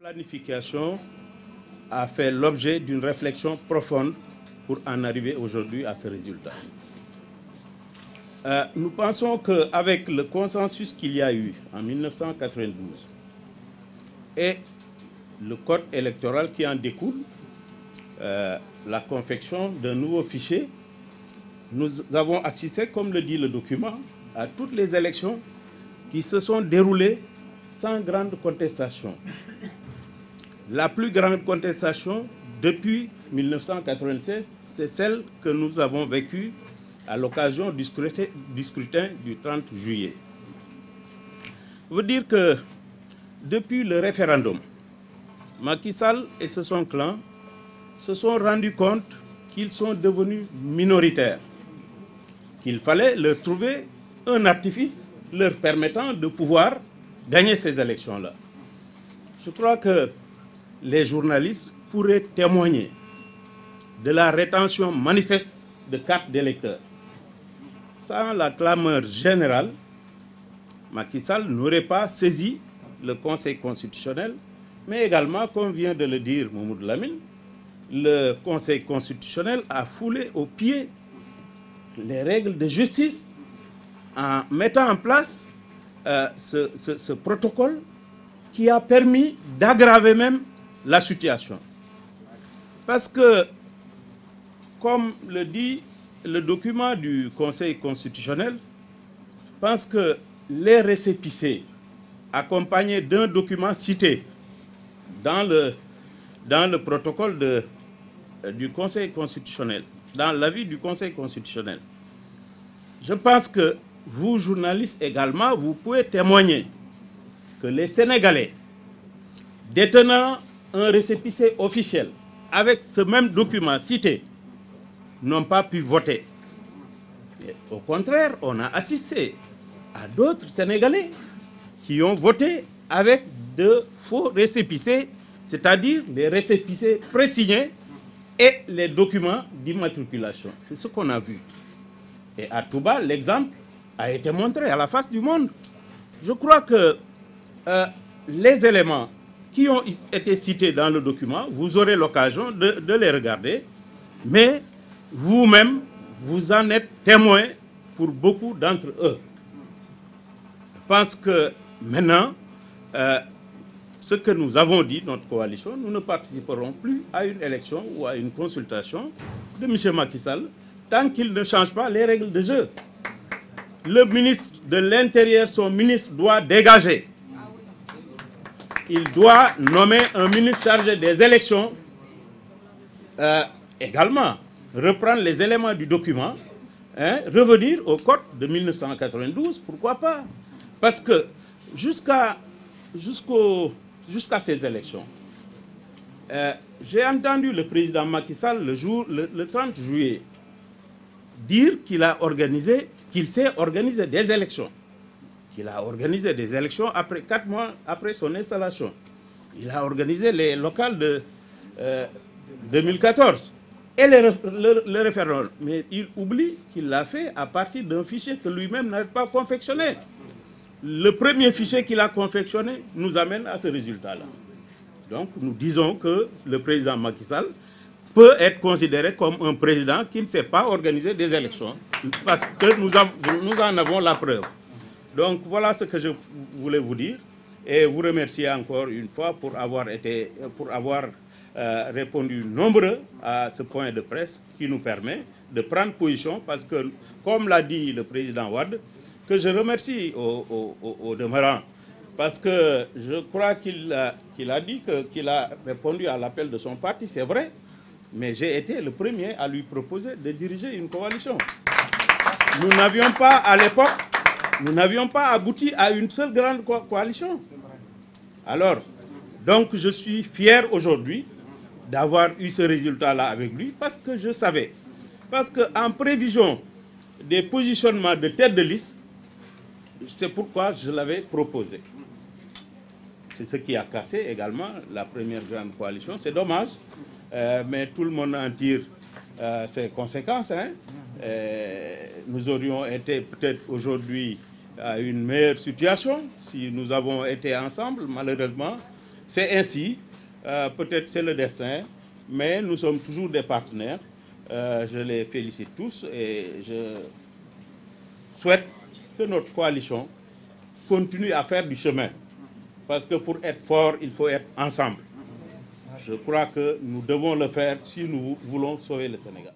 planification a fait l'objet d'une réflexion profonde pour en arriver aujourd'hui à ce résultat. Nous pensons qu'avec le consensus qu'il y a eu en 1992 et le code électoral qui en découle, la confection d'un nouveau fichier, nous avons assisté, comme le dit le document, à toutes les élections qui se sont déroulées sans grande contestation. La plus grande contestation depuis 1996, c'est celle que nous avons vécue à l'occasion du scrutin du 30 juillet. Je veux dire que depuis le référendum, Macky Sall et son clan se sont rendus compte qu'ils sont devenus minoritaires, qu'il fallait leur trouver un artifice leur permettant de pouvoir gagner ces élections-là. Je crois que les journalistes pourraient témoigner de la rétention manifeste de cartes d'électeurs. Sans la clameur générale, Macky Sall n'aurait pas saisi le Conseil constitutionnel, mais également, comme vient de le dire Mamadou Lamine, le Conseil constitutionnel a foulé aux pieds les règles de justice en mettant en place ce protocole qui a permis d'aggraver même la situation. Parce que, comme le dit le document du Conseil constitutionnel, je pense que les récépissés accompagnés d'un document cité dans le protocole du Conseil constitutionnel, dans l'avis du Conseil constitutionnel, je pense que vous, journalistes également, vous pouvez témoigner que les Sénégalais détenant un récépissé officiel avec ce même document cité n'ont pas pu voter. Et au contraire, on a assisté à d'autres Sénégalais qui ont voté avec de faux récépissés, c'est-à-dire les récépissés présignés et les documents d'immatriculation. C'est ce qu'on a vu. Et à Touba, l'exemple a été montré à la face du monde. Je crois que les éléments qui ont été cités dans le document, vous aurez l'occasion de les regarder, mais vous-même, vous en êtes témoin pour beaucoup d'entre eux. Je pense que maintenant, ce que nous avons dit, notre coalition, nous ne participerons plus à une élection ou à une consultation de M. Macky Sall tant qu'il ne change pas les règles de jeu. Le ministre de l'Intérieur, son ministre, doit dégager. Il doit nommer un ministre chargé des élections. Également, reprendre les éléments du document, revenir au code de 1992, pourquoi pas? Parce que jusqu'à ces élections, j'ai entendu le président Macky Sall le 30 juillet dire qu'il s'est organisé des élections. Qu'il a organisé des élections après 4 mois après son installation. Il a organisé les locales de 2014 et le référendum. Mais il oublie qu'il l'a fait à partir d'un fichier que lui-même n'avait pas confectionné. Le premier fichier qu'il a confectionné nous amène à ce résultat-là. Donc nous disons que le président Macky Sall peut être considéré comme un président qui ne sait pas organiser des élections, parce que nous en avons la preuve. Donc voilà ce que je voulais vous dire, et vous remercier encore une fois pour avoir répondu nombreux à ce point de presse qui nous permet de prendre position, parce que, comme l'a dit le président Wade, que je remercie au demeurant, parce que je crois qu'il a dit qu'il a répondu à l'appel de son parti, c'est vrai, mais j'ai été le premier à lui proposer de diriger une coalition. Nous n'avions pas, à l'époque, abouti à une seule grande coalition. Alors, donc je suis fier aujourd'hui d'avoir eu ce résultat-là avec lui, parce que je savais. Parce qu'en prévision des positionnements de tête de liste, c'est pourquoi je l'avais proposé. C'est ce qui a cassé également la première grande coalition. C'est dommage, mais tout le monde en tire ses conséquences. Nous aurions été peut-être aujourd'hui à une meilleure situation si nous avons été ensemble. Malheureusement, c'est ainsi, peut-être c'est le destin, mais nous sommes toujours des partenaires. Je les félicite tous et je souhaite que notre coalition continue à faire du chemin. Parce que pour être fort, il faut être ensemble. Je crois que nous devons le faire si nous voulons sauver le Sénégal.